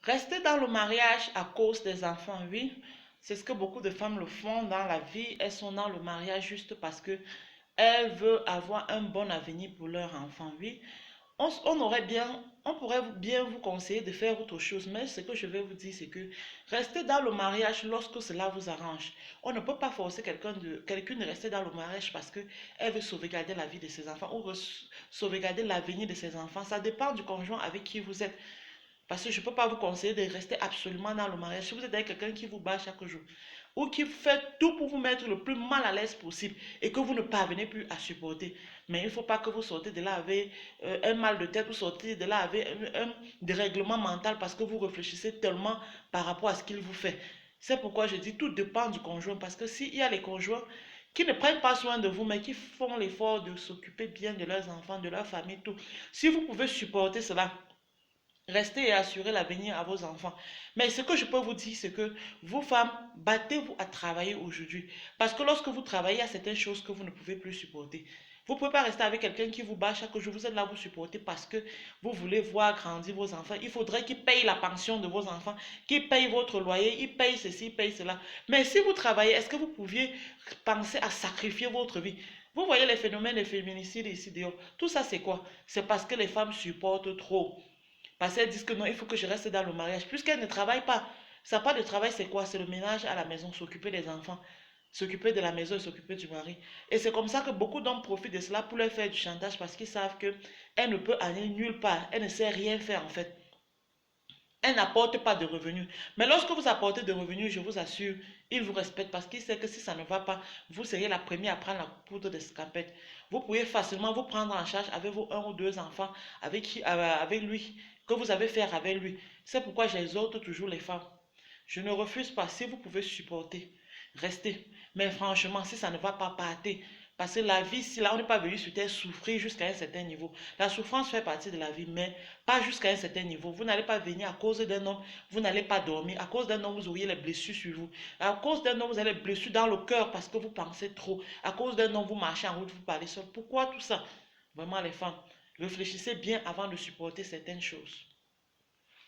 Rester dans le mariage à cause des enfants, oui, c'est ce que beaucoup de femmes le font dans la vie. Elles sont dans le mariage juste parce que elles veulent avoir un bon avenir pour leur enfant, oui. On pourrait bien vous conseiller de faire autre chose, mais ce que je vais vous dire, c'est que restez dans le mariage lorsque cela vous arrange. On ne peut pas forcer quelqu'un de rester dans le mariage parce qu'elle veut sauvegarder la vie de ses enfants ou sauvegarder l'avenir de ses enfants. Ça dépend du conjoint avec qui vous êtes. Parce que je ne peux pas vous conseiller de rester absolument dans le mariage. Si vous êtes avec quelqu'un qui vous bat chaque jour ou qui fait tout pour vous mettre le plus mal à l'aise possible et que vous ne parvenez plus à supporter. Mais il ne faut pas que vous sortez de là avec un mal de tête ou sortez de là avec un dérèglement mental parce que vous réfléchissez tellement par rapport à ce qu'il vous fait. C'est pourquoi je dis tout dépend du conjoint parce que s'il y a les conjoints qui ne prennent pas soin de vous mais qui font l'effort de s'occuper bien de leurs enfants, de leur famille, tout. Si vous pouvez supporter cela, restez et assurez l'avenir à vos enfants. Mais ce que je peux vous dire, c'est que vous, femmes, battez-vous à travailler aujourd'hui. Parce que lorsque vous travaillez, il y a certaines choses que vous ne pouvez plus supporter. Vous ne pouvez pas rester avec quelqu'un qui vous bat chaque jour. Vous êtes là, vous supportez parce que vous voulez voir grandir vos enfants. Il faudrait qu'ils payent la pension de vos enfants, qu'ils payent votre loyer, ils payent ceci, ils payent cela. Mais si vous travaillez, est-ce que vous pouviez penser à sacrifier votre vie? Vous voyez les phénomènes de féminicide ici dehors. Tout ça, c'est quoi? C'est parce que les femmes supportent trop. Parce qu'elles disent que non, il faut que je reste dans le mariage. Puisqu'elles ne travaillent pas. Ça part de travail, c'est quoi? C'est le ménage à la maison, s'occuper des enfants, s'occuper de la maison et s'occuper du mari. Et c'est comme ça que beaucoup d'hommes profitent de cela pour leur faire du chantage parce qu'ils savent qu'elle ne peut aller nulle part. Elle ne sait rien faire en fait. Elle n'apporte pas de revenus. Mais lorsque vous apportez de revenus, je vous assure, il vous respecte parce qu'il sait que si ça ne va pas, vous seriez la première à prendre la poudre d'escampette. Vous pouvez facilement vous prendre en charge avec vos un ou deux enfants, avec lui, que vous avez fait avec lui. C'est pourquoi j'exhorte toujours les femmes. Je ne refuse pas. Si vous pouvez supporter, restez. Mais franchement, si ça ne va pas, partez. Parce que la vie, si là, on n'est pas venu sur terre souffrir jusqu'à un certain niveau. La souffrance fait partie de la vie, mais pas jusqu'à un certain niveau. Vous n'allez pas venir à cause d'un homme, vous n'allez pas dormir. À cause d'un homme, vous auriez les blessures sur vous. À cause d'un homme, vous avez les blessures dans le cœur parce que vous pensez trop. À cause d'un homme, vous marchez en route, vous parlez seul. Pourquoi tout ça? Vraiment, les femmes, réfléchissez bien avant de supporter certaines choses.